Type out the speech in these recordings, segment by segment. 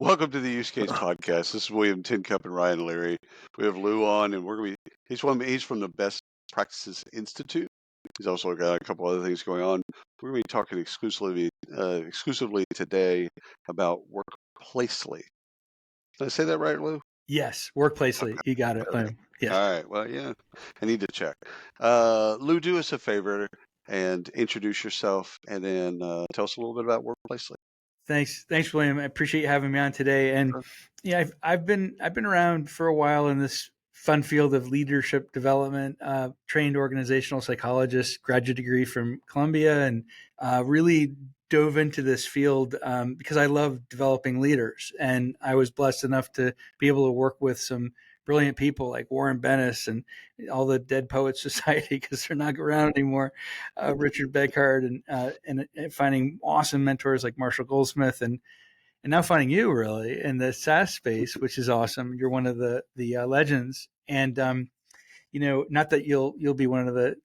Welcome to the Use Case Podcast. This is William Tincup and Ryan Leary. We have Lou on, and he's from the Best Practices Institute. He's also got a couple other things going on. We're going to be talking exclusively today about workplacely. Did I say that right, Lou? Yes, workplacely. Okay. You got it. Yes. All right. Well, yeah, I need to check. Lou, do us a favor and introduce yourself, and then tell us a little bit about workplacely. Thanks, William. I appreciate you having me on today. And Sure. yeah, I've been around for a while in this fun field of leadership development. Trained organizational psychologist, graduate degree from Columbia, and really dove into this field because I love developing leaders. And I was blessed enough to be able to work with some brilliant people like Warren Bennis and all the Dead Poets Society because they're not around anymore. Richard Beghardt and finding awesome mentors like Marshall Goldsmith and now finding you really in the SaaS space, which is awesome. You're one of the legends, and not that you'll be one of the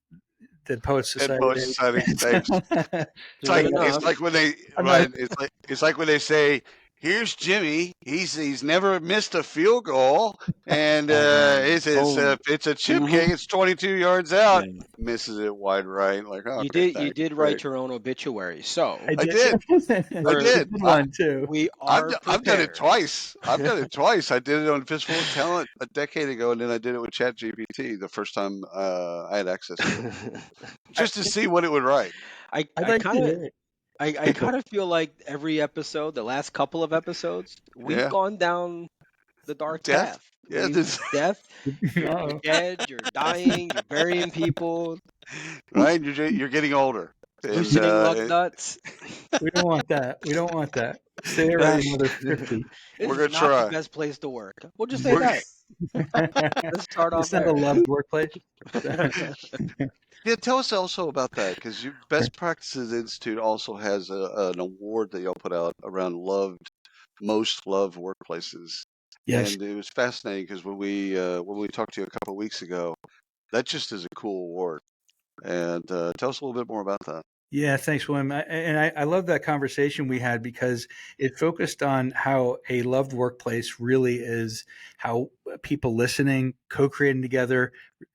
Dead Poets Society. Dead Poets Society. Thanks. It's like when they it's like when they say, "Here's Jimmy. He's never missed a field goal, and it's a chip kick. It's 22 yards out. Yeah. Misses it wide right. Like, oh, You okay, did thanks. write your own obituary, so I did. I did. One too. we are I've done it prepared. twice. I did it on Fistful of Talent a decade ago, and then I did it with ChatGPT the first time I had access to it, just to see what it would write. I kind of feel like every episode, the last couple of episodes, we've gone down the dark path. Yeah, Death. You're dead. You're dying. You're burying people. Right, you're getting older. Loosening lug nuts. We don't want that. Stay around another 50. We're gonna It's not try. the best place to work. We'll just say that. Let's start off It's not there. a loved workplace. Yeah, tell us also about that, because Best Practices Institute also has an award that y'all put out around most loved workplaces. Yes. And it was fascinating because when we talked to you a couple of weeks ago, that just is a cool award. And tell us a little bit more about that. Yeah, thanks, William. I love that conversation we had because it focused on how a loved workplace really is how people listening, co-creating together,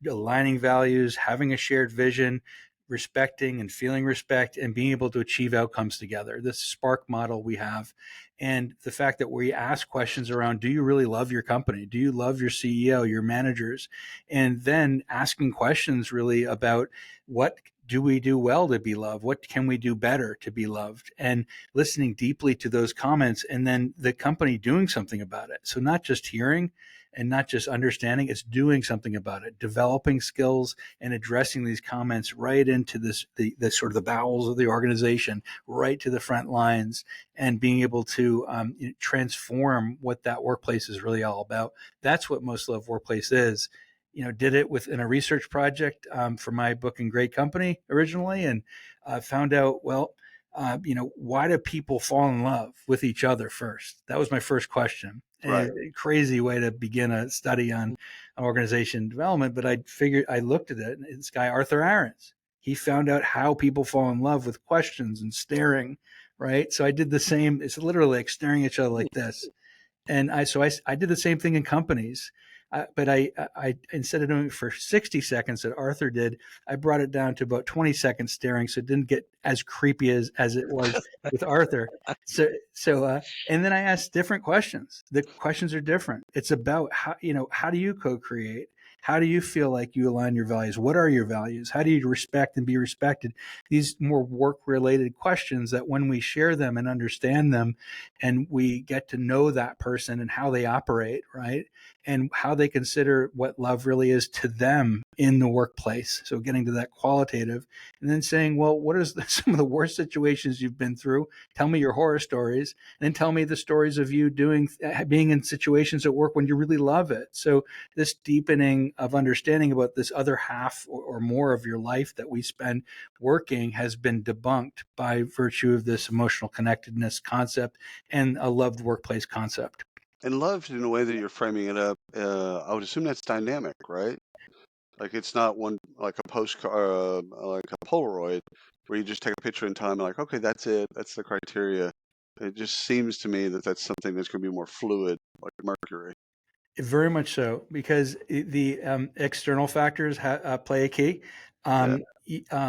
aligning values, having a shared vision, respecting and feeling respect, and being able to achieve outcomes together. This Spark model we have. And the fact that we ask questions around, do you really love your company? Do you love your CEO, your managers? And then asking questions really about what do we do well to be loved? What can we do better to be loved? And listening deeply to those comments and then the company doing something about it. So not just hearing and not just understanding, it's doing something about it, developing skills and addressing these comments right into the sort of the bowels of the organization, right to the front lines, and being able to transform what that workplace is really all about. That's what Most Loved Workplace is. Did it within a research project for my book in Great Company originally, and found out, why do people fall in love with each other first? That was my first question. Right. A crazy way to begin a study on organization development, but I looked at it. This guy, Arthur Aarons, he found out how people fall in love with questions and staring, right? So I did the same. It's literally like staring at each other like this. And I did the same thing in companies. But I instead of doing it for 60 seconds that Arthur did, I brought it down to about 20 seconds staring, so it didn't get as creepy as it was with Arthur. So and then I asked different questions. The questions are different. It's about how do you co-create? How do you feel like you align your values? What are your values? How do you respect and be respected? These more work-related questions that when we share them and understand them, and we get to know that person and how they operate, right? And how they consider what love really is to them in the workplace. So getting to that qualitative and then saying, well, what is some of the worst situations you've been through? Tell me your horror stories, and then tell me the stories of you being in situations at work when you really love it. So this deepening of understanding about this other half or more of your life that we spend working has been debunked by virtue of this emotional connectedness concept and a loved workplace concept. And loved in the way that you're framing it up, I would assume that's dynamic, right? Like it's not one like a postcard, like a Polaroid, where you just take a picture in time and like, okay, that's it, that's the criteria. It just seems to me that that's something that's going to be more fluid, like Mercury. Very much so, because the external factors play a key. Yeah.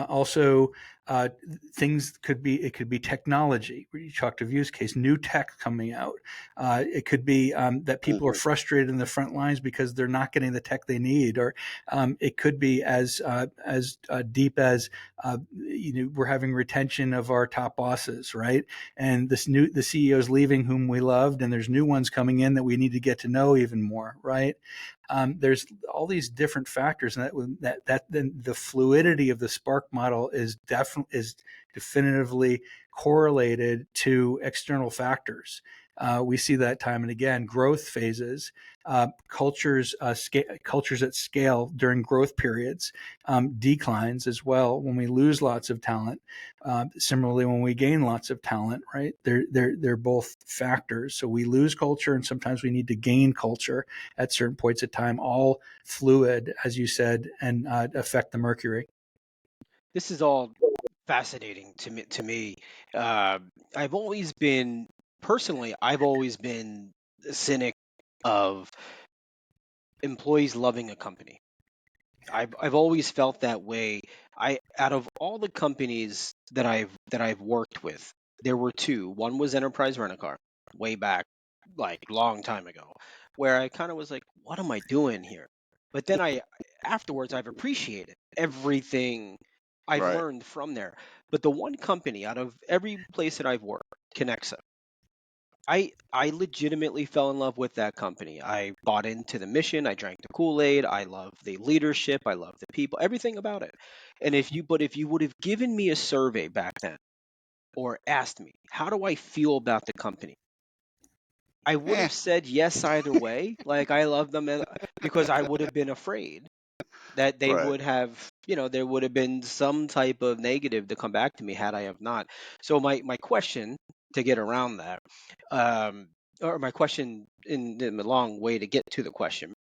Also, uh, things could be, it could be technology. You talked of use case, new tech coming out. It could be that people are frustrated in the front lines because they're not getting the tech they need, or it could be as deep as we're having retention of our top bosses, right? And the CEO is leaving whom we loved, and there's new ones coming in that we need to get to know even more, right? There's all these different factors, and that then the fluidity of the Spark model is definitively correlated to external factors. We see that time and again. Growth phases, cultures at scale during growth periods, declines as well when we lose lots of talent. Similarly, when we gain lots of talent, right? They're both factors. So we lose culture, and sometimes we need to gain culture at certain points of time. All fluid, as you said, and affect the mercury. This is all fascinating to me. Uh, I've always been personally, I've always been a cynic of employees loving a company. I've always felt that way. I Out of all the companies that I've worked with, there were two. One was Enterprise Rent a Car, way back, like long time ago, where I kind of was like, what am I doing here? But then afterwards I've appreciated everything I've Right. learned from there. But the one company out of every place that I've worked, Connexa, I legitimately fell in love with that company. I bought into the mission. I drank the Kool-Aid. I love the leadership. I love the people, everything about it. And if you would have given me a survey back then or asked me, how do I feel about the company? I would Eh. have said yes either way. Like I love them because I would have been afraid that they Right. would have, there would have been some type of negative to come back to me had I have not. So my question to get around that, um, or my question in the long way to get to the question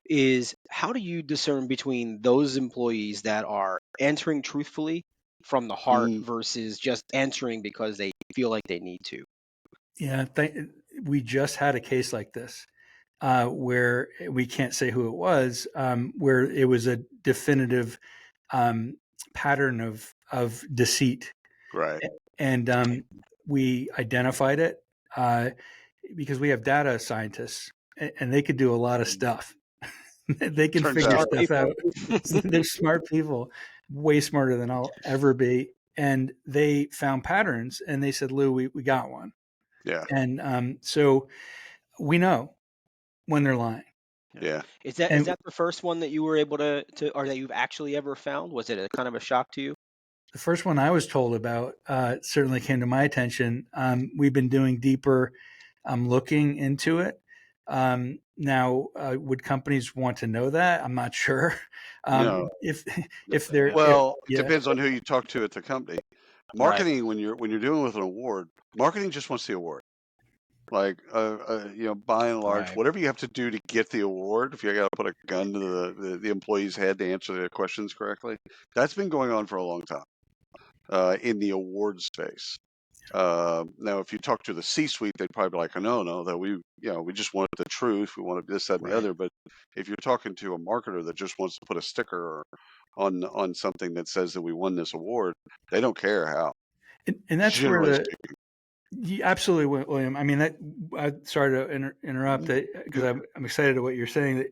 is, how do you discern between those employees that are answering truthfully from the heart Mm, versus just answering because they feel like they need to? Yeah, we just had a case like this where we can't say who it was, where it was a definitive um, pattern of deceit, right. and we identified it because we have data scientists, and they could do a lot of stuff. They can Turns figure out. Smart stuff people. out. They're smart people, way smarter than I'll ever be. And they found patterns, and they said, "Lou, we got one." Yeah. And so we know when they're lying. Yeah. Yeah. Is And that the first one that you were able to or that you've actually ever found? Was it a kind of a shock to you? the first one I was told about certainly came to my attention. We've been doing deeper looking into it. Now, would companies want to know that? I'm not sure. No. If No, if they're Well, it yeah, depends on who you talk to at the company. right. Marketing, when you're dealing with an award, marketing just wants the award. Like, by and large, Right. whatever you have to do to get the award, if you got to put a gun to the employee's head to answer their questions correctly, that's been going on for a long time in the award space. Now, if you talk to the C-suite, they'd probably be like, no, no, that we just want the truth. We want this, that, and the Right. other. But if you're talking to a marketer that just wants to put a sticker on something that says that we won this award, they don't care how. and that's where Generally the speaking. absolutely, William. I mean, sorry to interrupt Mhm. because I'm excited at what you're saying.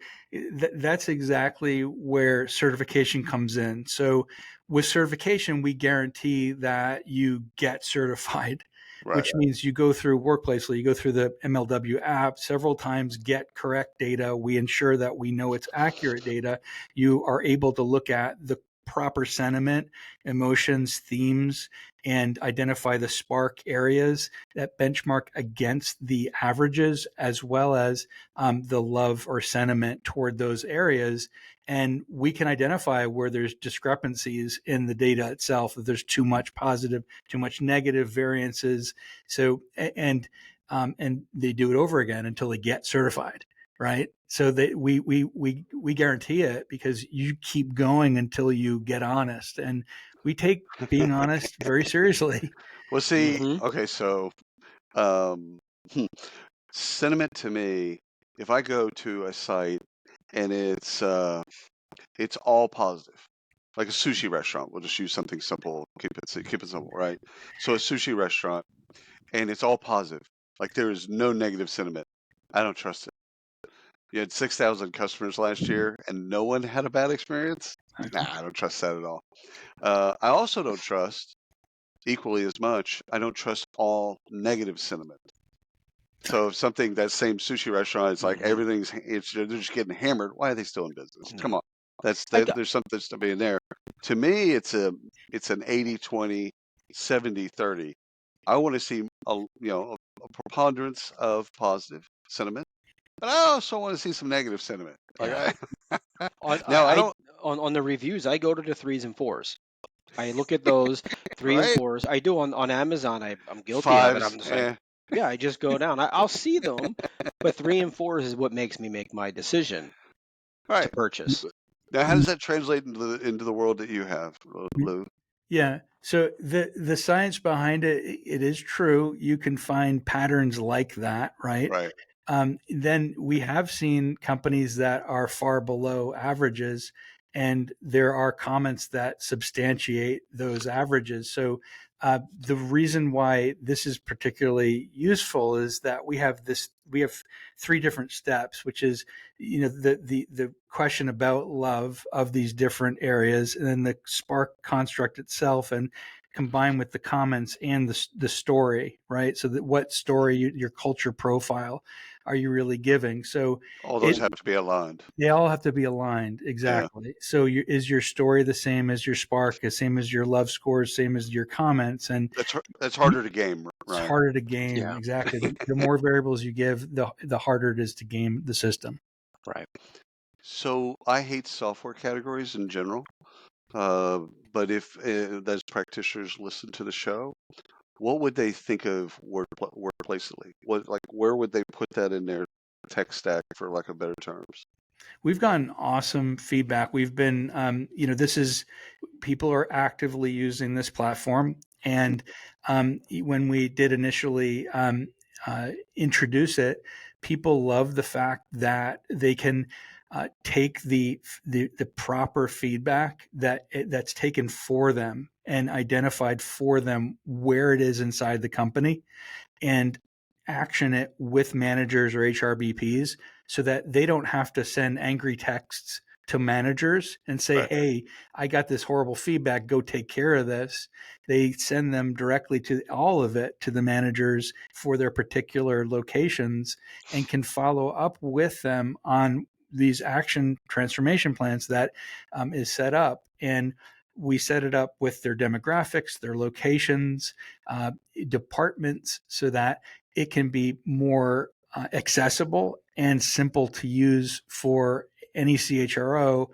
That's exactly where certification comes in. So, with certification, we guarantee that you get certified, Right. which means you go through Workplacely, you go through the MLW app several times, get correct data. We ensure that we know it's accurate data. You are able to look at the proper sentiment, emotions, themes, and identify the spark areas that benchmark against the averages, as well as the love or sentiment toward those areas. And we can identify where there's discrepancies in the data itself, if there's too much positive, too much negative variances. So, and they do it over again until they get certified, right? So that we guarantee it because you keep going until you get honest, and we take being honest very seriously. Well, see, Mm-hmm. okay, so Um, Sentiment to me, if I go to a site and it's all positive, like a sushi restaurant, we'll just use something simple, keep it simple, right? So a sushi restaurant and it's all positive, like there is no negative sentiment. I don't trust it. You had 6,000 customers last year and no one had a bad experience. Nah, I don't trust that at all. I also don't trust equally as much. I don't trust all negative sentiment. So if something, that same sushi restaurant, it's like Hmm. they're just getting hammered. Why are they still in business? No. Come on, I, th- there's something to be in there. To me, it's an 80-20, 70-30. I want to see a preponderance of positive sentiment, but I also want to see some negative sentiment. Like yeah. I On now I I don't on the reviews, I go to the threes and fours. I look at those three and right fours. I do on Amazon. I'm guilty of it. fives. I'm just like, yeah, I just go down. I'll see them, but three and fours is what makes me make my decision to Right. purchase. Now, how does that translate into the world that you have, Lou? Yeah. So the science behind it, it is true. You can find patterns like that, right? Right. Then we have seen companies that are far below averages, and there are comments that substantiate those averages. So the reason why this is particularly useful is that we have three different steps, which is the question about love of these different areas, and then the spark construct itself, and combined with the comments and the story, right? So that what story your culture profile are you really giving? So All those it have to be aligned. they all have to be aligned Yeah. exactly. So is your story the same as your spark, the same as your love scores, same as your comments, and That's harder to game, it's Ryan. harder to game. Yeah, Exactly. The more variables you give, the harder it is to game the system. right. So I hate software categories in general. Uh, but if those practitioners listen to the show, what would they think of workplacely? Where would they put that in their tech stack, for lack of better terms? We've gotten awesome feedback. We've been, this is people are actively using this platform. And when we did initially introduce it, people love the fact that they can take the proper feedback that's taken for them and identified for them where it is inside the company, and action it with managers or HRBPs so that they don't have to send angry texts to managers and say, Right. hey, I got this horrible feedback, go take care of this. They send them directly to all of it to the managers for their particular locations, and can follow up with them on these action transformation plans that is set up. And we set it up with their demographics, their locations, departments, so that it can be more accessible and simple to use for any CHRO.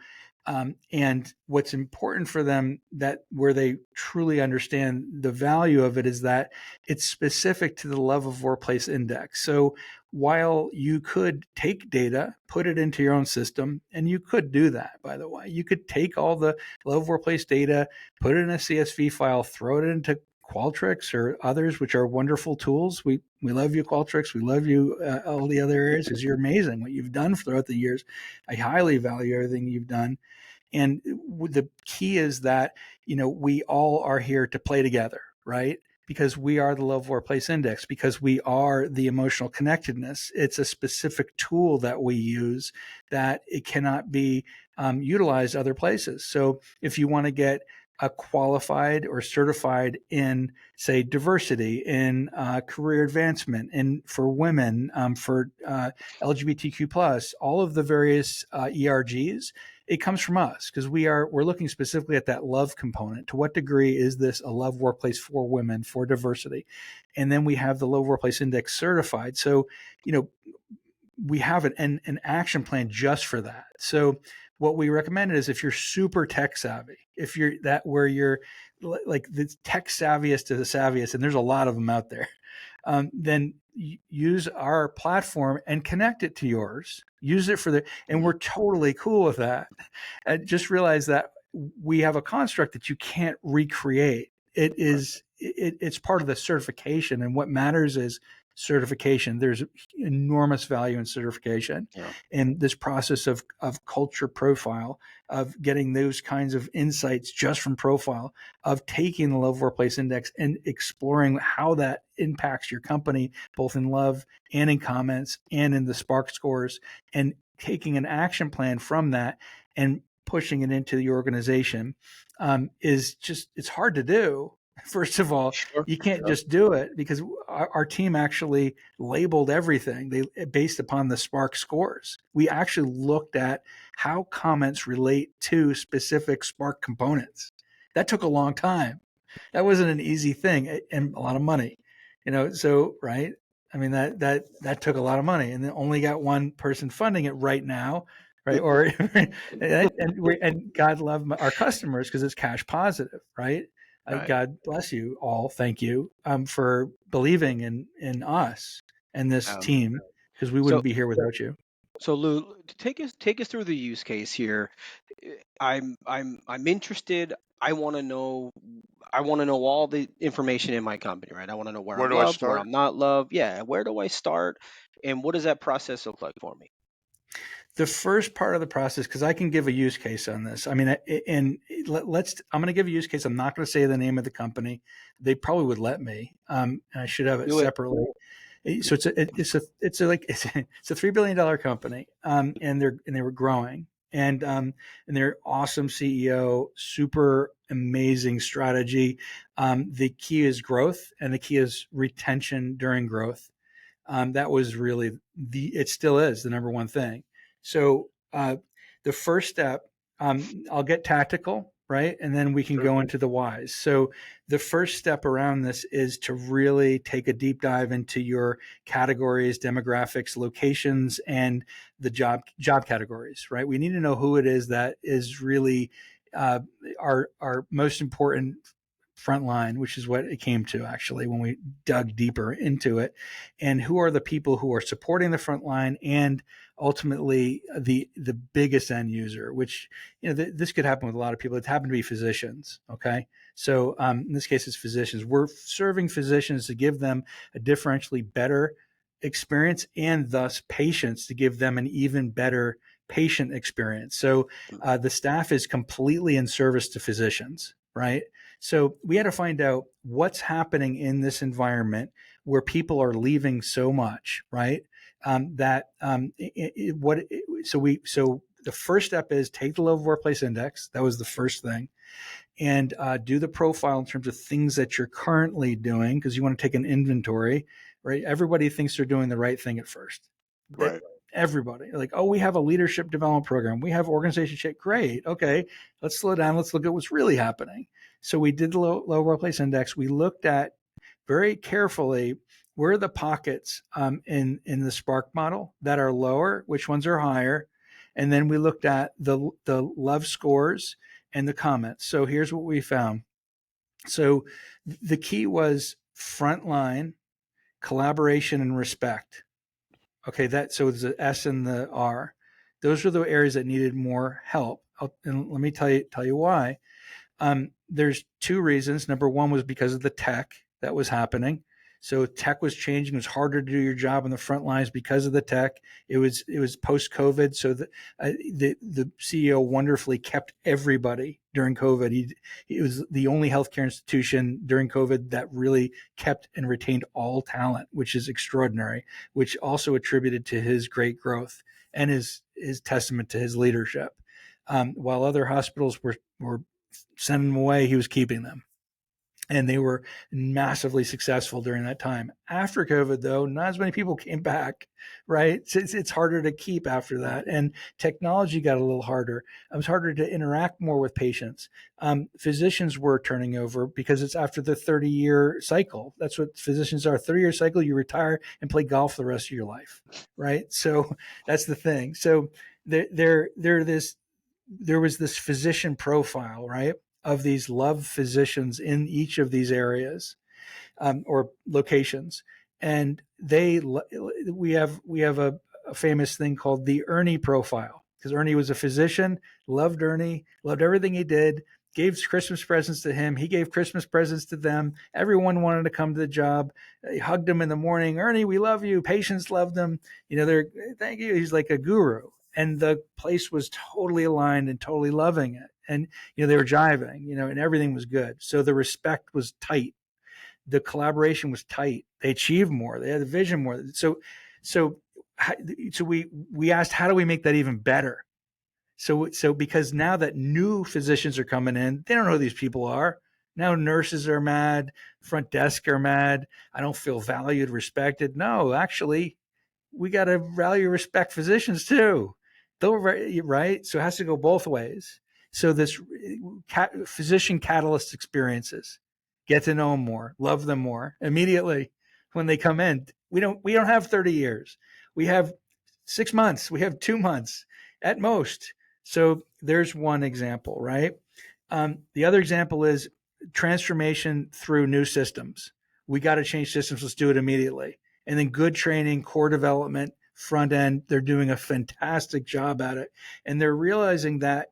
And what's important for them, that where they truly understand the value of it, is that it's specific to the love of workplace index. So while you could take data, put it into your own system, and you could do that, by the way, you could take all the love of workplace data, put it in a CSV file, throw it into Qualtrics or others, which are wonderful tools. We love you, Qualtrics. We love you, all the other areas, because you're amazing what you've done throughout the years. I highly value everything you've done. And the key is that, we all are here to play together, right? Because we are the love workplace index, because we are the emotional connectedness. It's a specific tool that we use that it cannot be utilized other places. So if you want to get a qualified or certified in, say, diversity, in career advancement, and for women, for LGBTQ plus, all of the various ERGs, it comes from us, because we're looking specifically at that love component. To what degree is this a love workplace for women, for diversity? And then we have the Love Workplace Index certified. So, we have an action plan just for that. So what we recommend is, if you're super tech savvy, if you're that where you're like the tech savviest to the savviest, and there's a lot of them out there, then use our platform and connect it to yours. Use it and we're totally cool with that. And just realize that we have a construct that you can't recreate. It is it's part of the certification, and what matters is certification. There's enormous value in certification, Yeah. and this process of culture profile, of getting those kinds of insights just from profile, of taking the Love Workplace Index and exploring how that impacts your company, both in love and in comments and in the Spark scores, and taking an action plan from that and pushing it into the organization, is just, it's hard to do. First of all, Sure. you can't Sure. just do it, because our team actually labeled everything based upon the Spark scores. We actually looked at how comments relate to specific Spark components. That took a long time. That wasn't an easy thing, and a lot of money, so, right. I mean, that took a lot of money, and then only got one person funding it right now, right? Or and God love our customers, because it's cash positive, right? Right. God bless you all. Thank you, for believing in us and this Um, team, because we so wouldn't be here without you. so Lou, take us through the use case here. I'm interested. I want to know. I want to know all the information in my company, right? I want to know where Where I'm do I loved, where start? I'm not loved. Yeah, where do I start, and what does that process look like for me? The first part of the process, because I can give a use case on this. I mean, and I'm going to give a use case. I'm not going to say the name of the company. They probably would let me, and I should have it Do it. separately. So it's a $3 billion company, and they were growing, and their awesome CEO, super amazing strategy. The key is growth, and the key is retention during growth. That was really it still is the number one thing. So the first step, I'll get tactical, right? And then we can Sure. go into the whys. So the first step around this is to really take a deep dive into your categories, demographics, locations, and the job categories, right? We need to know who it is that is really uh, our most important frontline, which is what it came to actually when we dug deeper into it, and who are the people who are supporting the front line, and ultimately the biggest end user, which this could happen with a lot of people. It happened to be physicians. Okay, so in this case, it's physicians. We're serving physicians to give them a differentially better experience, and thus patients to give them an even better patient experience. So the staff is completely in service to physicians, right? So we had to find out what's happening in this environment where people are leaving so much, right? So the first step is take the Love Workplace Index. That was the first thing, and do the profile in terms of things that you're currently doing, because you want to take an inventory, right? Everybody thinks they're doing the right thing at first. Right. Everybody, like, oh, we have a leadership development program, we have organization check, great, okay, let's slow down, let's look at what's really happening. So we did the low workplace index. We looked at very carefully where are the pockets in the Spark model that are lower, which ones are higher, and then we looked at the love scores and the comments. So here's what we found. So the key was frontline, collaboration, and respect. Okay, so there's the S and the R. Those are the areas that needed more help. And let me tell you why. There's two reasons. Number one was because of the tech that was happening. So tech was changing. It was harder to do your job on the front lines because of the tech. It was post COVID. So the CEO wonderfully kept everybody during COVID. He was the only healthcare institution during COVID that really kept and retained all talent, which is extraordinary, which also attributed to his great growth and his testament to his leadership. While other hospitals were sending them away, he was keeping them. And they were massively successful during that time. After COVID, though, not as many people came back, right? It's harder to keep after that. And technology got a little harder. It was harder to interact more with patients. Physicians were turning over because it's after the 30-year cycle. That's what physicians are. 30-year cycle, you retire and play golf the rest of your life, right? So that's the thing. So there was this physician profile, right, of these love physicians in each of these areas, or locations, and we have a famous thing called the Ernie profile, because Ernie was a physician, loved Ernie, loved everything he did, gave Christmas presents to him. He gave Christmas presents to them. Everyone wanted to come to the job. He hugged him in the morning. Ernie, we love you. Patients loved him. They're thank you. He's like a guru. And the place was totally aligned and totally loving it. And, they were jiving, and everything was good. So the respect was tight. The collaboration was tight. They achieved more. They had the vision more. So we asked, how do we make that even better? So because now that new physicians are coming in, they don't know who these people are. Now nurses are mad, front desk are mad. I don't feel valued, respected. No, actually, we got to value, respect physicians too. Right? So it has to go both ways. So this physician catalyst experiences, get to know them more, love them more immediately when they come in. We don't have 30 years. We have 6 months. We have 2 months at most. So there's one example, right? The other example is transformation through new systems. We got to change systems. Let's do it immediately. And then good training, core development, front end. They're doing a fantastic job at it. And they're realizing that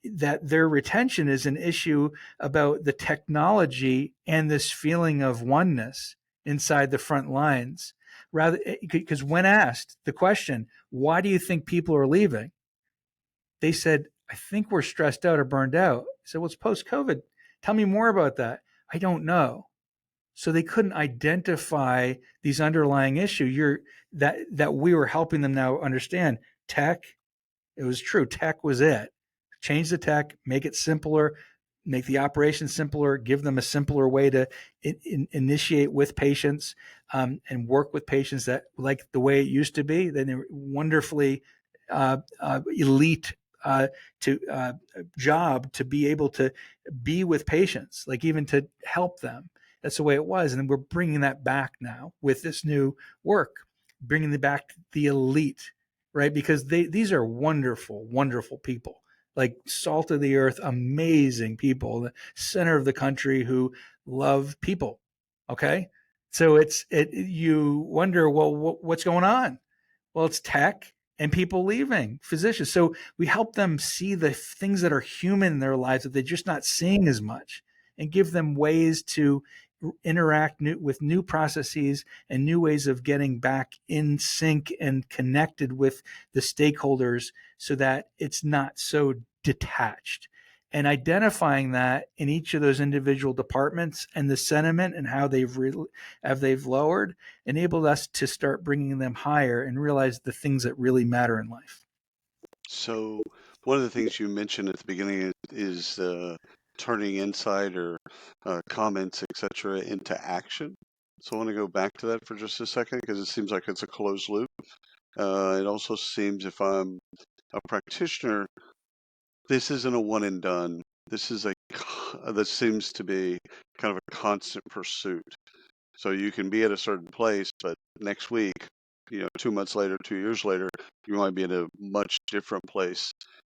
that their retention is an issue about the technology and this feeling of oneness inside the front lines. Rather, because when asked the question, why do you think people are leaving? They said, I think we're stressed out or burned out. I said, well, it's post-COVID. Tell me more about that. I don't know. So they couldn't identify these underlying issues that we were helping them now understand. Tech, it was true. Tech was it. Change the tech, make it simpler, make the operation simpler, give them a simpler way to initiate with patients and work with patients that like the way it used to be. Then they're wonderfully elite job to be able to be with patients, like even to help them. That's the way it was. And we're bringing that back now with this new work, bringing back the elite, right? Because these are wonderful, wonderful people, like salt of the earth, amazing people, the center of the country who love people. Okay. So you wonder, well, what's going on? Well, it's tech and people leaving, physicians. So we help them see the things that are human in their lives that they're just not seeing as much, and give them ways to interact with new processes and new ways of getting back in sync and connected with the stakeholders so that it's not so detached. And identifying that in each of those individual departments and the sentiment and how they've lowered enabled us to start bringing them higher and realize the things that really matter in life. So one of the things you mentioned at the beginning is turning insight or comments, etc., into action. So I want to go back to that for just a second because it seems like it's a closed loop. It also seems, if I'm a practitioner, this isn't a one and done. This seems to be kind of a constant pursuit. So you can be at a certain place, but next week, 2 months later, 2 years later, you might be in a much different place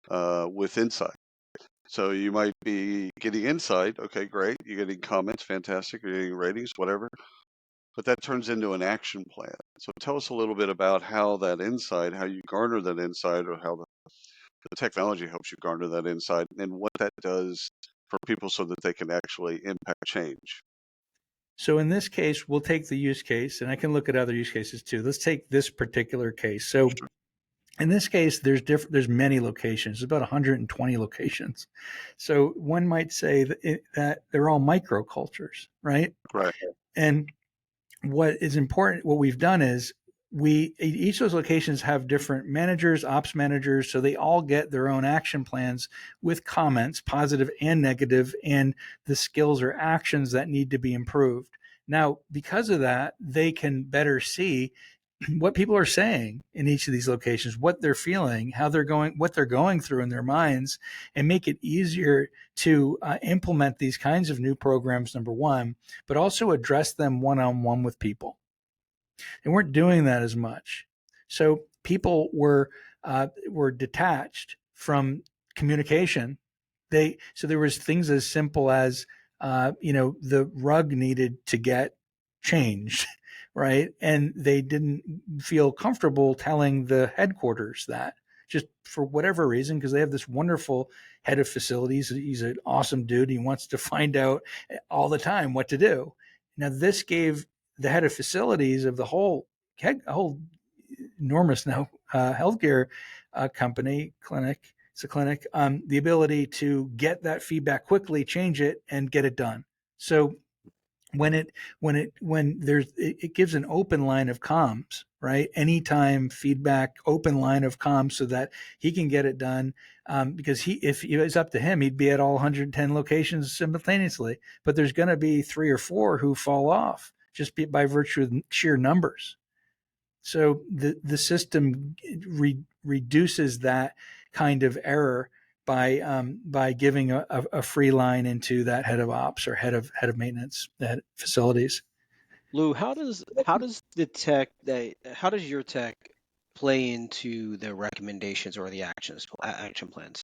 with insight. So you might be getting insight. Okay, great. You're getting comments, fantastic. You're getting ratings, whatever. But that turns into an action plan. So tell us a little bit about how that insight, how you garner that insight, or how the technology helps you garner that insight, and what that does for people so that they can actually impact change. So in this case, we'll take the use case, and I can look at other use cases too. Let's take this particular case. So in this case, there's many locations. There's about 120 locations. So one might say that they're all microcultures, right? Right. And what is important, what we've done is each of those locations have different managers, ops managers, so they all get their own action plans with comments, positive and negative, and the skills or actions that need to be improved. Now, because of that, they can better see what people are saying in each of these locations, what they're feeling, how they're going, what they're going through in their minds, and make it easier to implement these kinds of new programs, number one, but also address them one-on-one with people. They weren't doing that as much. So people were detached from communication. So there was things as simple as the rug needed to get changed, right? And they didn't feel comfortable telling the headquarters that just for whatever reason, because they have this wonderful head of facilities. He's an awesome dude. He wants to find out all the time what to do. Now, this gave the head of facilities of the whole enormous now healthcare company clinic. It's a clinic. The ability to get that feedback quickly, change it, and get it done. So it gives an open line of comms, right? Anytime feedback, open line of comms, so that he can get it done. Because if it was up to him, he'd be at all 110 locations simultaneously. But there's going to be 3 or 4 who fall off just by virtue of sheer numbers. So the system reduces that kind of error by giving a free line into that head of ops or head of maintenance, that facilities. Lou, how does your tech play into the recommendations or the action plans?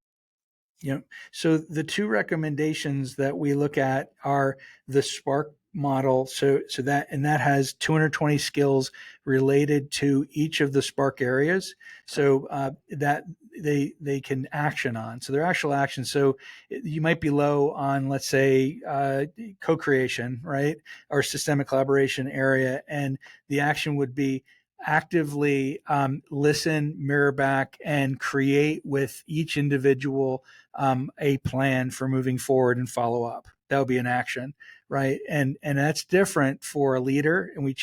So the 2 recommendations that we look at are the Spark model. So that has 220 skills related to each of the Spark areas. So that they can action on. So they're actual actions. So you might be low on, let's say, co-creation, right, or systemic collaboration area, and the action would be actively listen, mirror back, and create with each individual a plan for moving forward and follow up. That would be an action, right? And that's different for a leader, and we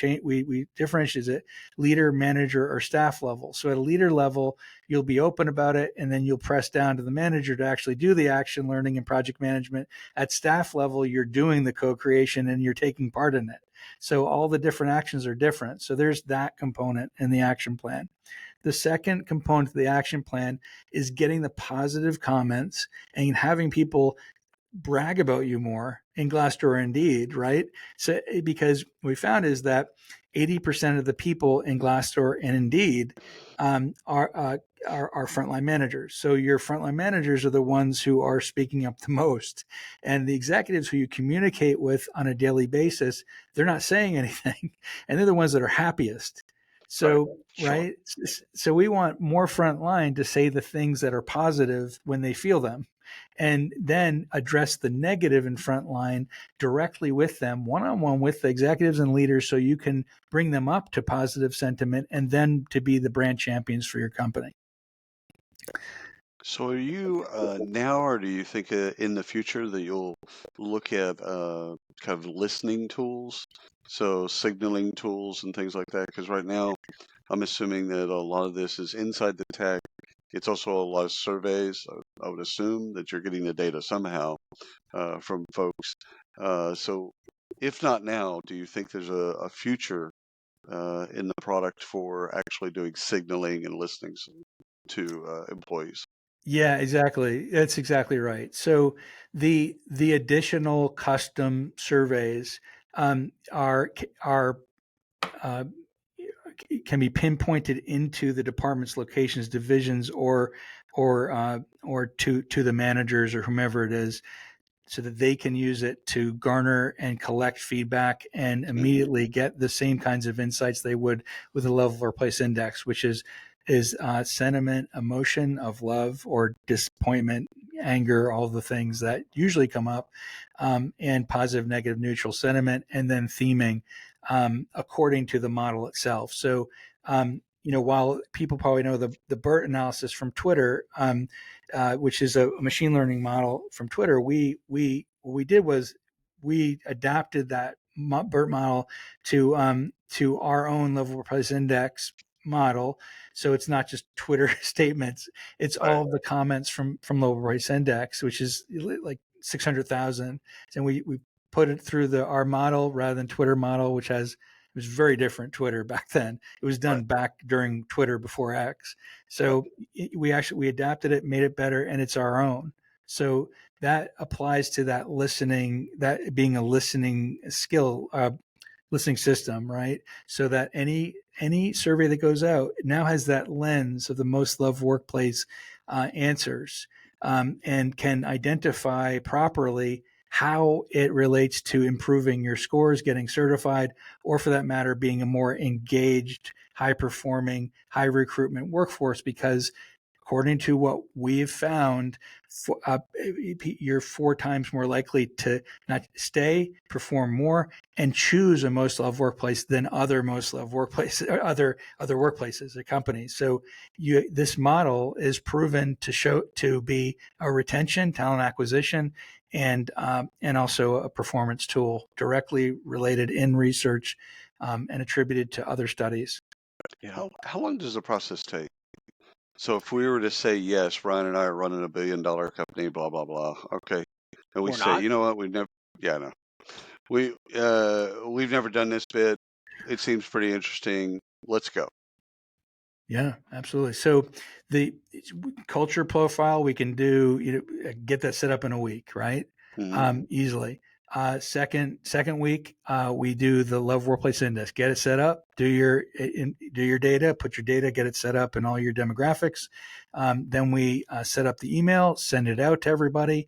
differentiate it leader, manager, or staff level. So at a leader level, you'll be open about it, and then you'll press down to the manager to actually do the action, learning, and project management. At staff level, you're doing the co-creation and you're taking part in it. So all the different actions are different. So there's that component in the action plan. The second component of the action plan is getting the positive comments and having people brag about you more in Glassdoor, Indeed, right? So because we found is that 80% of the people in Glassdoor and Indeed are frontline managers. So your frontline managers are the ones who are speaking up the most, and the executives who you communicate with on a daily basis, they're not saying anything, and they're the ones that are happiest. So, right. So we want more frontline to say the things that are positive when they feel them, and then address the negative in frontline directly with them, one-on-one with the executives and leaders, so you can bring them up to positive sentiment and then to be the brand champions for your company. So are you now, or do you think in the future that you'll look at kind of listening tools, so signaling tools and things like that? Because right now, I'm assuming that a lot of this is inside the tech. It's also a lot of surveys. I would assume that you're getting the data somehow from folks. So if not now, do you think there's a future in the product for actually doing signaling and listening to employees? Yeah, exactly. That's exactly right. So the additional custom surveys are uh, can be pinpointed into the department's locations, divisions, or to the managers or whomever it is, so that they can use it to garner and collect feedback and immediately get the same kinds of insights they would with a level or place index, which is sentiment, emotion of love or disappointment, anger, all the things that usually come up, and positive, negative, neutral sentiment, and then theming according to the model itself. So, while people probably know the BERT analysis from Twitter, which is a machine learning model from Twitter, what we did was we adapted that BERT model to our own level price index model. So it's not just Twitter statements; it's all of the comments from level price index, which is like 600,000, and we put it through our model rather than Twitter model, which it was very different Twitter back then. It was done back during Twitter before X. So we adapted it, made it better, and it's our own. So that applies to that listening, that being a listening skill, listening system, right? So that any survey that goes out now has that lens of the most loved workplace answers, and can identify properly how it relates to improving your scores, getting certified, or for that matter, being a more engaged, high performing, high recruitment workforce. Because according to what we've found, you're 4 times more likely to not stay, perform more, and choose a most loved workplace than other most loved workplaces or other workplaces or companies. So this model is proven to be a retention, talent acquisition, and also a performance tool directly related in research and attributed to other studies. Yeah. How long does the process take? So if we were to say, yes, Ryan and I are running a $1 billion company, blah, blah, blah. Okay. And we Or say, not. you know what? No. We've never done this bit. It seems pretty interesting. Let's go. Yeah, absolutely. So the culture profile we can do, get that set up in a week, right? Mm-hmm. Easily. Second week, we do the Love Workplace Index. Get it set up. Do your data. Put your data. Get it set up and all your demographics. Then we set up the email. Send it out to everybody.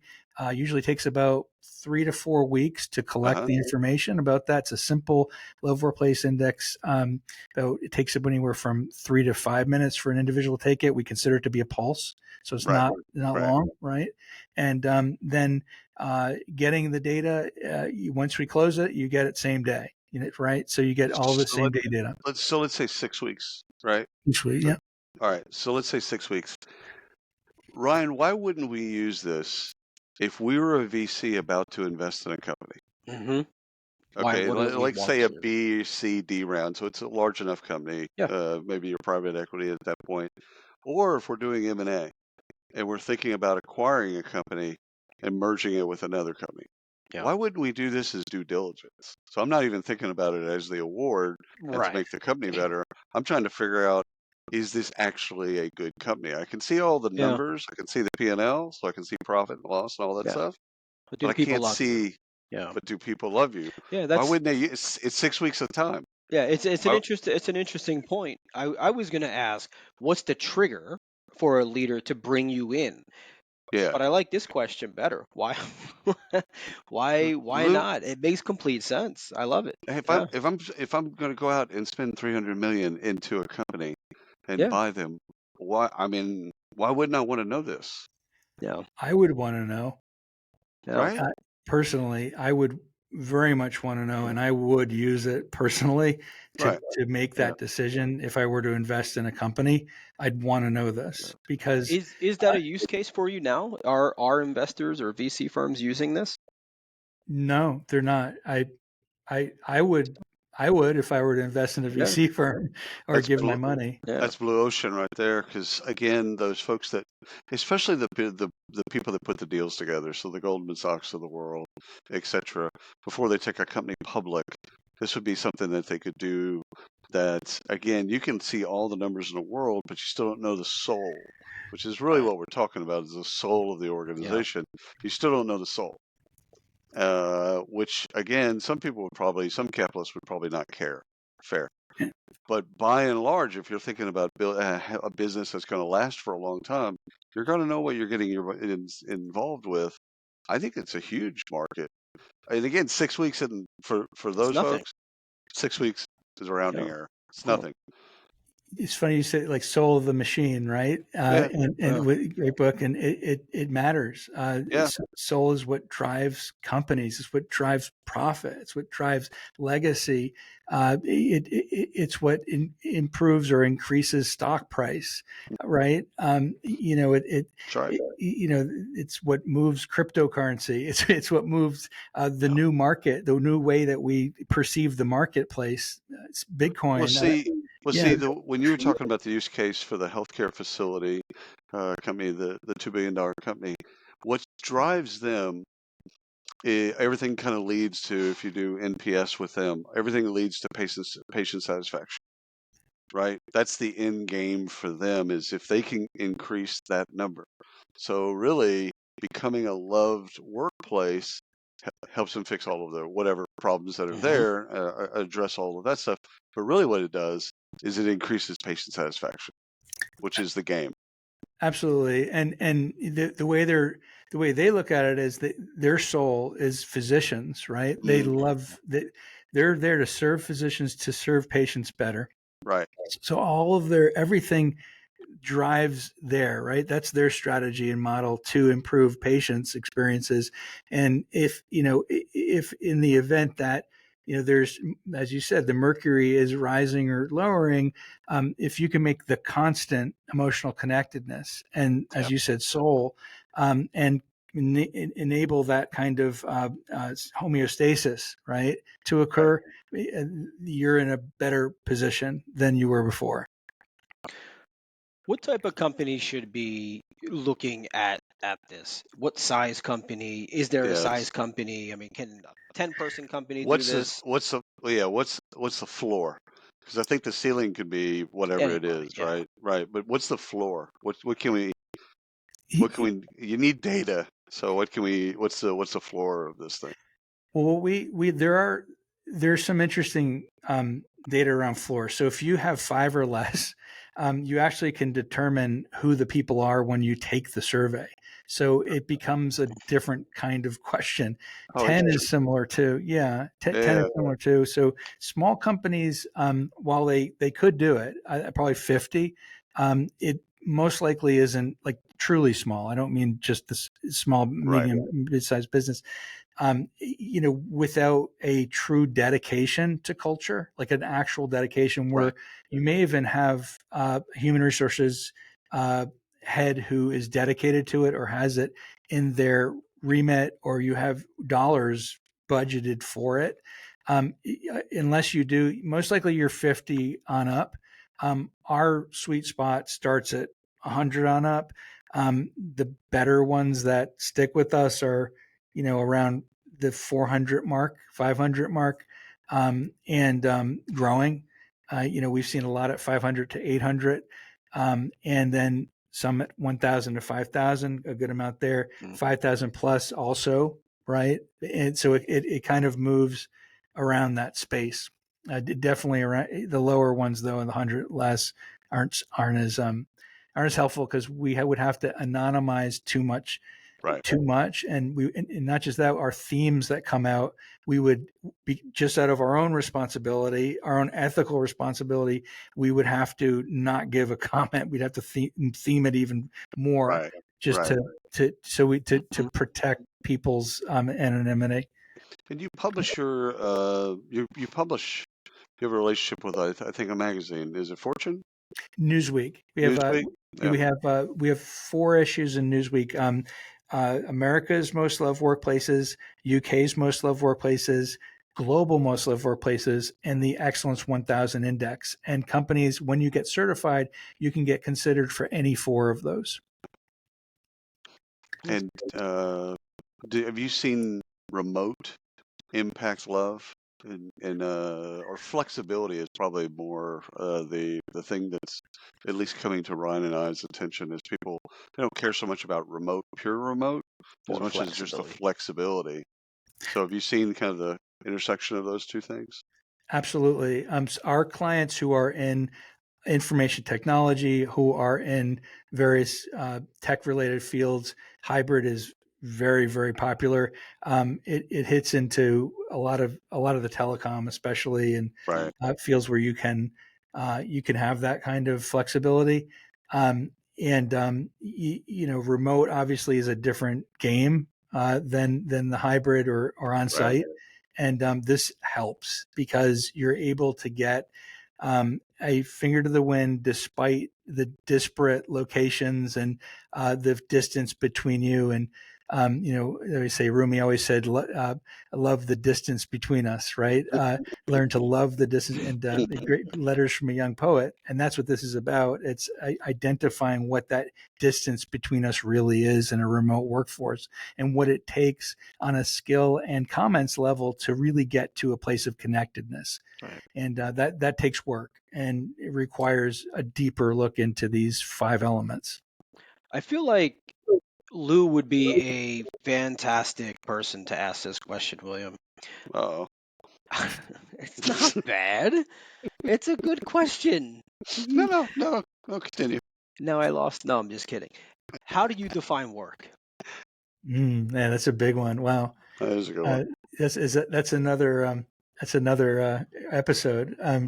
Usually takes about 3 to 4 weeks to collect the information about that. It's a simple Love Workplace Index. So it takes anywhere from 3 to 5 minutes for an individual to take it. We consider it to be a pulse, so it's Right. not Right. long, right? And then getting the data, once we close it, you get it same day, right? So you get all the same day data. Let's say 6 weeks, right? Each week, So, yeah. all right. So let's say 6 weeks. Ryan, why wouldn't we use this if we were a VC about to invest in a company? Mm-hmm. Why Okay, wouldn't we like want say a to? B, C, D round. So it's a large enough company. Yeah. Maybe your private equity at that point. Or if we're doing M&A and we're thinking about acquiring a company and merging it with another company. Yeah. Why wouldn't we do this as due diligence? So I'm not even thinking about it as the award and to Right. make the company better. I'm trying to figure out, is this actually a good company? I can see all the Yeah. numbers. I can see the P&L, so I can see profit and loss and all that Yeah. stuff. But do But I the people can't love you? see, Yeah. but do people love you? Yeah. Why That's wouldn't they? It's 6 weeks of time. yeah. It's Why, an interesting point. I was going to ask, what's the trigger for a leader to bring you in? yeah. But I like this question better. Why? Why Lou, not? It makes complete sense. I love it. if Yeah. I'm going to go out and spend 300 million into a company and Yeah. buy them, why? I mean, why wouldn't I want to know this? Yeah. I would want to know. Yeah. Right? Personally, I would very much want to know, and I would use it personally to Right. make Yeah. that decision. If I were to invest in a company, I'd want to know this because Is that a use case for you now? Are investors or VC firms using this? no, they're not. I would if I were to invest in a Yeah. VC firm or That's give my blue, money. Yeah. that's blue ocean right there. Because again, those folks that, especially the people that put the deals together, so the Goldman Sachs of the world, etc. Before they take a company public, this would be something that they could do. That again, you can see all the numbers in the world, but you still don't know the soul, which is really Right. what we're talking about, is the soul of the Yeah. organization. You still don't know the soul. Which again, some capitalists would probably not care. Fair. But by and large, if you're thinking about a business that's going to last for a long time, you're going to know what you're getting involved with. I think it's a huge market. And again, 6 weeks for It's those nothing. folks, 6 weeks is a rounding Yeah. error. It's Huh. nothing. It's funny you say like soul of the machine, right? Yeah, Yeah. With great book, and it matters. yeah. Soul is what drives companies. It's what drives profit. It's what drives legacy. It's what improves or increases stock price, right? That's right. It's what moves cryptocurrency. It's what moves the Yeah. new market, the new way that we perceive the marketplace. It's Well, Bitcoin. see, Yeah. when you were talking about the use case for the healthcare facility company, the $2 billion company, what drives them, everything kind of leads to, if you do NPS with them, everything leads to patient satisfaction, right? That's the end game for them, is if they can increase that number. So really, becoming a loved workplace helps them fix all of the whatever problems that are Hmm. there, address all of that stuff. But really, what it does is it increases patient satisfaction, which is the game. Absolutely, and the way they look at it is that their soul is physicians, right? They Mm, love that they're there to serve physicians, to serve patients better. right. So all of their everything drives there, right? That's their strategy and model to improve patients' experiences. And if if in the event that there's, as you said, the mercury is rising or lowering, if you can make the constant emotional connectedness and, as Yeah. you said, soul, and enable that kind of homeostasis, right, to Right. occur, you're in a better position than you were before. What type of company should be looking at this? What size company? Is there a size Yes. company? I mean, can a 10-person company do What's this? what's the floor? Because I think the ceiling could be whatever it Anybody, is, yeah. right? Right. But what's the floor? What can we you need data. So what's the floor of this thing? Well, we there's some interesting data around floor. So if you have five or less, you actually can determine who the people are when you take the survey. So it becomes a different kind of question. Oh, 10 interesting. is similar to, yeah, 10 is Yeah, similar to. So small companies, while they could do it, probably 50, it most likely isn't like truly small. I don't mean just this small, right, medium, mid-sized business, without a true dedication to culture, like an actual dedication right, where you may even have human resources head who is dedicated to it or has it in their remit, or you have dollars budgeted for it. Unless you do, most likely you're 50 on up. Our sweet spot starts at 100 on up. The better ones that stick with us are, around the 400 mark, 500 mark, and growing. We've seen a lot at 500 to 800, and then some at 1,000 to 5,000, a good amount there, Mm. 5,000 plus also, right? And so it kind of moves around that space. Definitely around the lower ones though, and the 100 less aren't as helpful because we would have to anonymize right, too much, and not just that, our themes that come out, we would be just out of our own responsibility, our own ethical responsibility, we would have to not give a comment. We'd have to theme it even more, right, just right. to protect people's anonymity. And you have a relationship with I think a magazine. Is it Fortune? Newsweek. Newsweek? Yeah, We have four issues in Newsweek. America's Most Loved Workplaces, UK's Most Loved Workplaces, Global Most Loved Workplaces, and the Excellence 1000 Index. And companies, when you get certified, you can get considered for any four of those. and have you seen remote impact love? And or flexibility is probably more the thing that's at least coming to Ryan and I's attention, is people, they don't care so much about pure remote, as More much as just the flexibility. flexibility. So have you seen kind of the intersection of those two things? Absolutely. Our clients who are in information technology, who are in various tech related fields, hybrid is very, very popular. It hits into a lot of the telecom, especially, and Right, fields where you can have that kind of flexibility. And remote obviously is a different game than the hybrid or on right, site, and this helps because you're able to get a finger to the wind despite the disparate locations and the distance between you. And they say, Rumi always said, love the distance between us, right? Learn to love the distance. And great letters from a young poet. And that's what this is about. It's identifying what that distance between us really is in a remote workforce, and what it takes on a skill and comments level to really get to a place of connectedness. right. And that takes work, and it requires a deeper look into these five elements. I feel like Lou would be a fantastic person to ask this question, William. Uh-oh. It's not bad. It's a good question. No, no, no, no, continue. Now I lost. No, I'm just kidding. How do you define work? Yeah, that's a big one. Wow. That is a good one. uh, that's another episode. So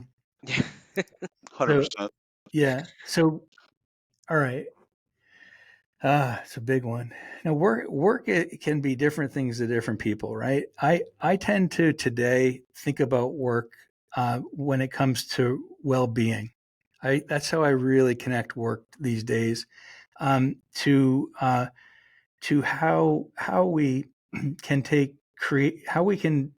100%. yeah, so All right. It's a big one. Now, work it can be different things to different people, right? I tend to today think about work when it comes to well being. That's how I really connect work these days. To how we can create how we can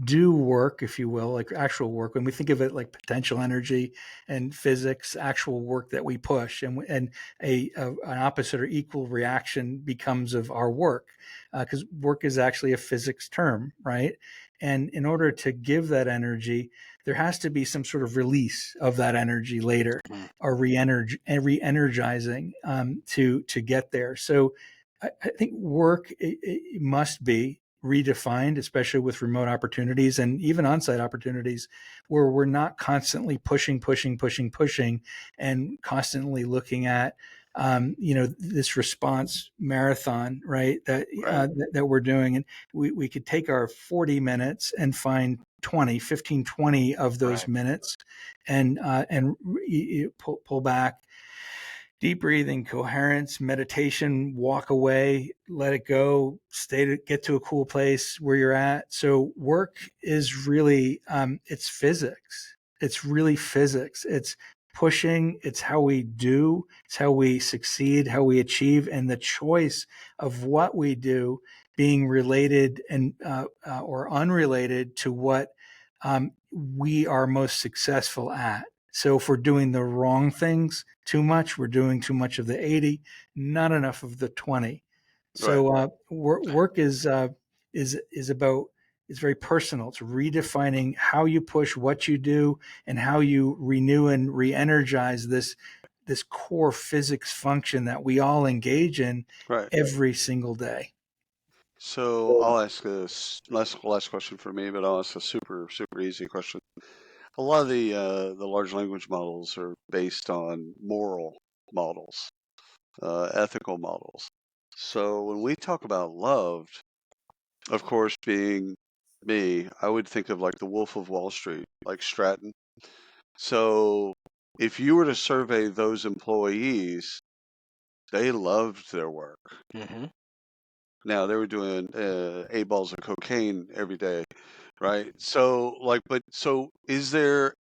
do work, if you will, like actual work. When we think of it like potential energy and physics, actual work that we push, and an opposite or equal reaction becomes of our work, because work is actually a physics term, right? And in order to give that energy, there has to be some sort of release of that energy later, Mm. or re-energizing to get there. So I think work it must be redefined, especially with remote opportunities and even on-site opportunities, where we're not constantly pushing, and constantly looking at, this response marathon, right? Right. That we're doing, and we could take our 40 minutes and find 20 of those Right. minutes, and pull back, deep breathing, coherence, meditation, walk away, let it go, get to a cool place where you're at. So work is really, it's physics. It's really physics. It's pushing. It's how we do. It's how we succeed, how we achieve, and the choice of what we do being related and or unrelated to what we are most successful at. So if we're doing the wrong things too much, we're doing too much of the 80, not enough of the 20. Right. So work is about, it's very personal. It's redefining how you push what you do and how you renew and re-energize this core physics function that we all engage in Right. every single day. So I'll ask this last question for me, but I'll ask a super easy question. A lot of the large language models are based on moral models, ethical models. So when we talk about loved, of course, being me, I would think of like the Wolf of Wall Street, like Stratton. So if you were to survey those employees, they loved their work. Mm-hmm. Now they were doing 8 balls of cocaine every day, right? So like, but so is there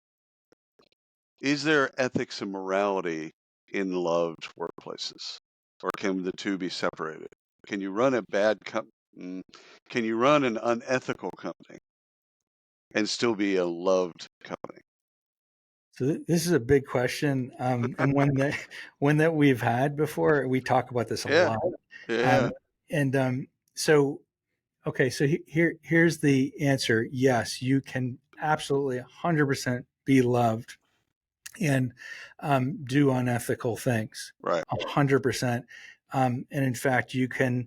ethics and morality in loved workplaces, or can the two be separated? Can you run a bad company? Can you run an unethical company and still be a loved company? So this is a big question, and one that we've had before. We talk about this a Yeah, lot, yeah, um, and so okay. So here's the answer: yes, you can absolutely 100% be loved and do unethical things, right, 100%. And in fact, you can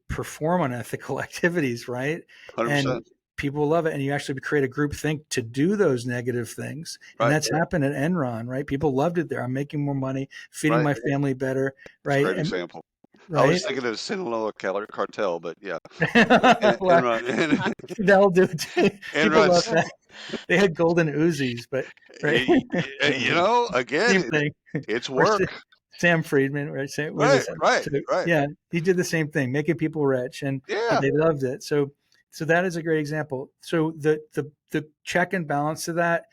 perform unethical activities, right? And 100%, people love it. And you actually create a group think to do those negative things. And right, that's happened at Enron, right? People loved it there. I'm making more money, feeding right. my family better, It's a right? great And example. I right. was thinking of the Sinaloa cartel, but yeah, Well, Enron, they'll do it. People love Enron's, that. They had golden Uzis, but right. again, Same thing. it's Or work. Sam Friedman, right? Right, right, So, right. yeah, he did the same thing, making people rich, and Yeah, they loved it. So that is a great example. So the check and balance to that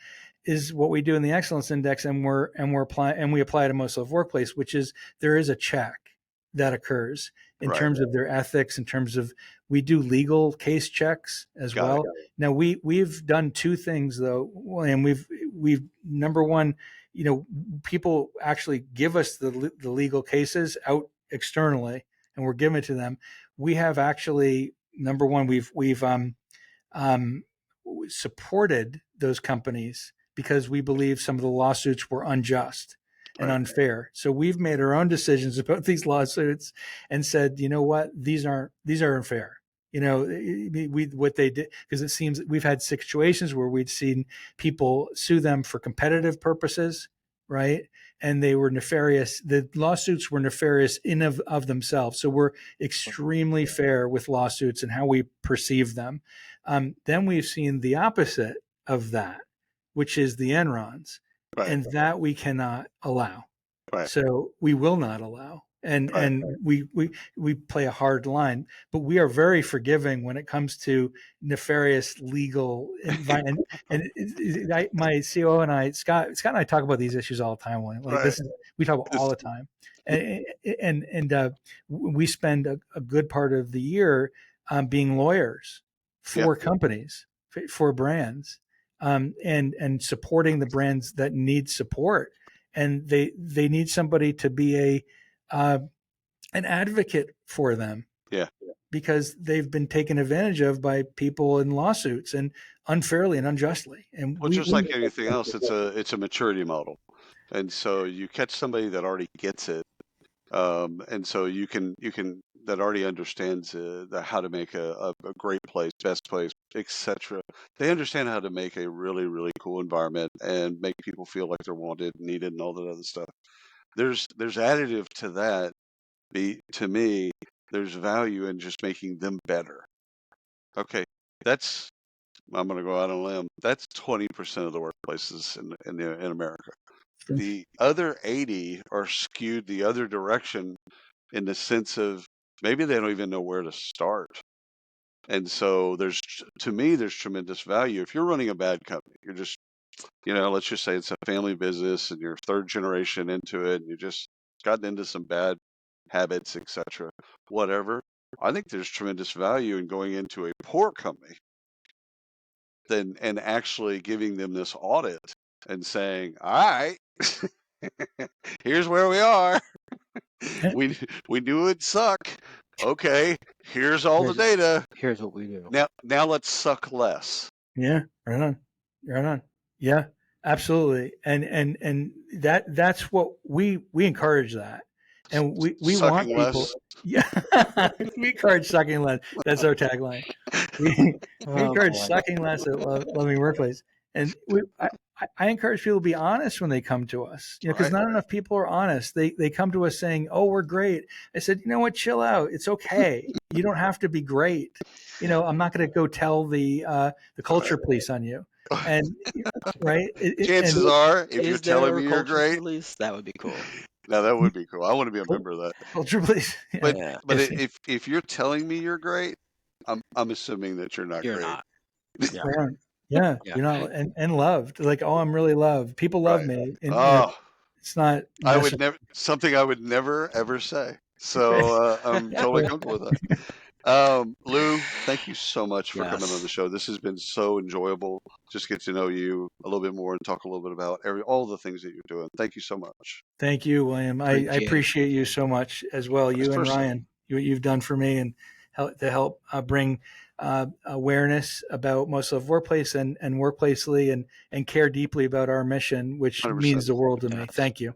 is what we do in the excellence index, and we apply to most of workplace, which is there is a check that occurs in right. terms of their ethics, in terms of we do legal case checks as Got it. well. Now we've done two things though, and we've number one, people actually give us the legal cases out externally, and we're giving it to them. We have actually, number one, we've um, supported those companies because we believe some of the lawsuits were unjust and Right, unfair. So we've made our own decisions about these lawsuits and said, you know what, these aren't unfair. We what they did, because it seems we've had situations where we'd seen people sue them for competitive purposes, right? And they were nefarious. The lawsuits were nefarious in of themselves. So we're extremely fair with lawsuits and how we perceive them. Then we've seen the opposite of that, which is the Enrons. Right. and that we cannot allow. Right. So we will not allow. And Right. we play a hard line, but we are very forgiving when it comes to nefarious legal environment. My COO and I, Scott and I talk about these issues all the time. Like Right. this is we talk about all the time, and we spend a good part of the year being lawyers Yeah. for companies, for brands, and supporting the brands that need support, and they need somebody to be an advocate for them. Yeah. Because they've been taken advantage of by people in lawsuits and unfairly and unjustly. And Well, just like anything else, it's a maturity model, and so you catch somebody that already gets it, and so you can that already understands how to make a great place, best place, etc. They understand how to make a really really cool environment and make people feel like they're wanted, needed, and all that other stuff. There's additive to that. To me, there's value in just making them better. Okay, that's I'm going to go out on a limb. That's 20% of the workplaces in America. The other 80 are skewed the other direction in the sense of maybe they don't even know where to start. And so to me, there's tremendous value. If you're running a bad company, you're just, let's just say it's a family business and you're third generation into it and you just gotten into some bad habits, etc., whatever. I think there's tremendous value in going into a poor company and actually giving them this audit and saying, all right, here's where we are. we knew it'd suck. Okay, here's all the data. Here's what we do. Now let's suck less. Yeah, right on. Yeah, absolutely. And that's what we encourage that. And we want Sucking people. less. Yeah, we encourage sucking less. That's our tagline. We encourage sucking less at loving workplace. And I encourage people to be honest when they come to us, because not enough people are honest. They come to us saying, "Oh, we're great." I said, "You know what? Chill out. It's okay. You don't have to be great. I'm not going to go tell the culture police on you." And right, Chances are, if you're Is telling there me a you're culture great, release? That would be cool. now that would be cool. I want to be a member of that. culture police. But Yeah. but if you're telling me you're great, I'm assuming that you're not You're great. not. Yeah. Yeah, Yeah. you're not, and loved. Like, oh, I'm really loved. People love Right. me, and Oh, it's not I would necessary. never something I would never ever say. So I'm totally comfortable with that. Lou, thank you so much for coming on Yes. the show. This has been so enjoyable. Just get to know you a little bit more and talk a little bit about all the things that you're doing. Thank you so much. Thank you, William. I Appreciate it. appreciate you so much as well. Vice You and versa. Ryan, what you've done for me and help bring awareness about Most Loved Workplace and Workplacely, and care deeply about our mission, which 100%. means the world to me. Yes. Thank you.